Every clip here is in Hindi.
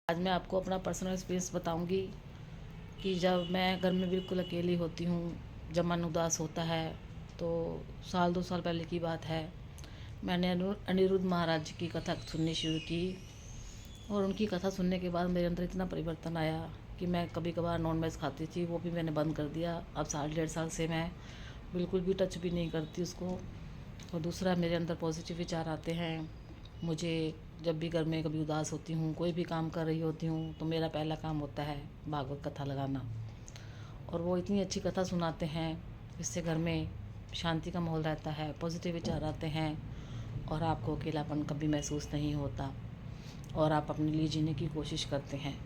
आज मैं आपको अपना पर्सनल एक्सपीरियंस बताऊंगी कि जब मैं घर में बिल्कुल अकेली होती हूँ, जब मन उदास होता है, तो साल 2 साल पहले की बात है। मैंने अनिरुद्ध महाराज जी की कथा सुननी शुरू की और उनकी कथा सुनने के बाद मेरे अंदर इतना परिवर्तन आया कि मैं कभी कभार नॉन वेज खाती थी, वो भी मैंने बंद कर दिया। अब 1.5 साल से मैं बिल्कुल भी टच भी नहीं करती उसको। और दूसरा, मेरे अंदर पॉजिटिव विचार आते हैं। मुझे जब भी घर में कभी उदास होती हूँ, कोई भी काम कर रही होती हूँ, तो मेरा पहला काम होता है भागवत कथा लगाना। और वो इतनी अच्छी कथा सुनाते हैं, इससे घर में शांति का माहौल रहता है, पॉजिटिव विचार आते हैं और आपको अकेलापन कभी महसूस नहीं होता और आप अपने लिए जीने की कोशिश करते हैं।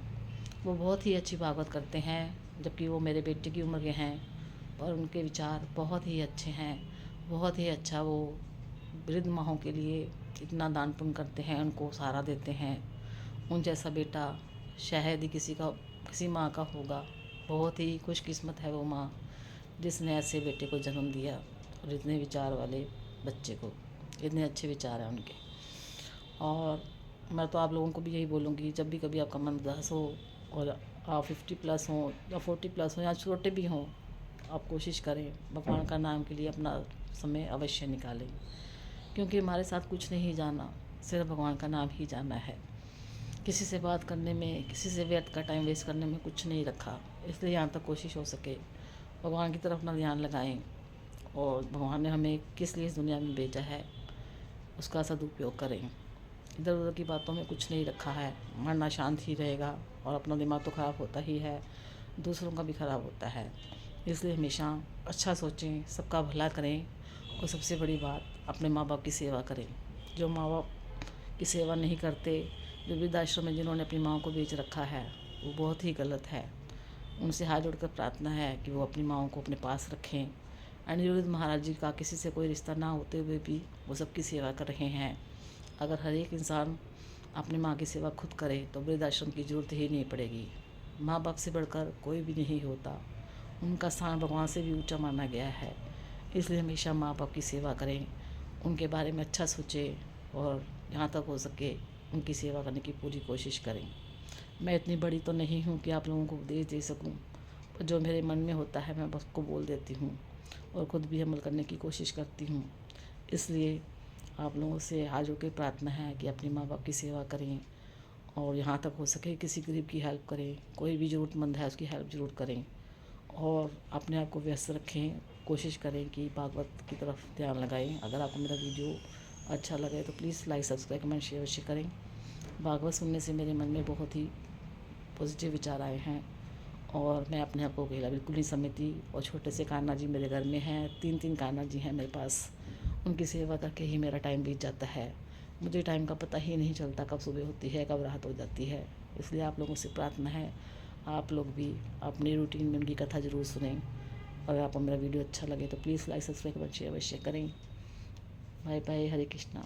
वो बहुत ही अच्छी भागवत करते हैं, जबकि वो मेरे बेटे की उम्र के हैं और उनके विचार बहुत ही अच्छे हैं। बहुत ही अच्छा वो वृद्ध माहों के लिए इतना दान पुण्य करते हैं, उनको सहारा देते हैं। उन जैसा बेटा शायद ही किसी माँ का होगा। बहुत ही खुशकिस्मत है वो माँ जिसने ऐसे बेटे को जन्म दिया और इतने विचार वाले बच्चे को। इतने अच्छे विचार हैं उनके। और मैं तो आप लोगों को भी यही बोलूँगी, जब भी कभी आपका मन उदास हो और आप 50+ हों या 40+ हों या छोटे भी हों, आप कोशिश करें भगवान का नाम के लिए अपना समय अवश्य निकालें, क्योंकि हमारे साथ कुछ नहीं जाना, सिर्फ भगवान का नाम ही जाना है। किसी से बात करने में, किसी से व्यर्थ का टाइम वेस्ट करने में कुछ नहीं रखा। इसलिए यहाँ तक कोशिश हो सके भगवान की तरफ अपना ध्यान लगाएं और भगवान ने हमें किस लिए इस दुनिया में भेजा है उसका सदुपयोग करें। इधर उधर की बातों में कुछ नहीं रखा है, मन अशांत ही रहेगा और अपना दिमाग तो ख़राब होता ही है, दूसरों का भी ख़राब होता है। इसलिए हमेशा अच्छा सोचें, सबका भला करें और सबसे बड़ी बात, अपने माँ बाप की सेवा करें। जो माँ बाप की सेवा नहीं करते, जो वृद्धाश्रम में जिन्होंने अपनी माँ को बेच रखा है, वो बहुत ही गलत है। उनसे हाथ जोड़कर प्रार्थना है कि वो अपनी माँओं को अपने पास रखें। अनिरुद्ध महाराज जी का किसी से कोई रिश्ता ना होते हुए भी वो सबकी सेवा कर रहे हैं। अगर हर एक इंसान अपनी माँ की सेवा खुद करे तो वृद्धाश्रम की ज़रूरत ही नहीं पड़ेगी। माँ बाप से बढ़कर कोई भी नहीं होता, उनका स्थान भगवान से भी ऊंचा माना गया है। इसलिए हमेशा माँ बाप की सेवा करें, उनके बारे में अच्छा सोचें और जहाँ तक हो सके उनकी सेवा करने की पूरी कोशिश करें। मैं इतनी बड़ी तो नहीं हूँ कि आप लोगों को उपदेश दे सकूँ, पर जो मेरे मन में होता है मैं बस को बोल देती हूँ और ख़ुद भी अमल करने की कोशिश करती हूँ। इसलिए आप लोगों से हाथ जोड़ के प्रार्थना है कि अपनी माँ बाप की सेवा करें और यहाँ तक हो सके किसी गरीब की हेल्प करें, कोई भी ज़रूरतमंद है उसकी हेल्प ज़रूर करें और अपने आप को व्यस्त रखें। कोशिश करें कि भागवत की तरफ ध्यान लगाएं। अगर आपको मेरा वीडियो अच्छा लगे तो please like, subscribe, comment, share अवश्य करें। भागवत सुनने से मेरे मन में बहुत ही पॉजिटिव विचार आए हैं और मैं अपने आप को अकेला बिल्कुल नहीं समझती। और छोटे से कान्हा जी मेरे घर में हैं, 3 कान्हा जी हैं मेरे पास। उनकी सेवा करके ही मेरा टाइम बीत जाता है। मुझे टाइम का पता ही नहीं चलता, कब सुबह होती है, कब रात हो जाती है। इसलिए आप लोगों से प्रार्थना है, आप लोग भी अपनी रूटीन में उनकी कथा ज़रूर सुनें। अगर आपको मेरा वीडियो अच्छा लगे तो please like, subscribe, comment, share अवश्य करें। Bye bye. हरे कृष्णा।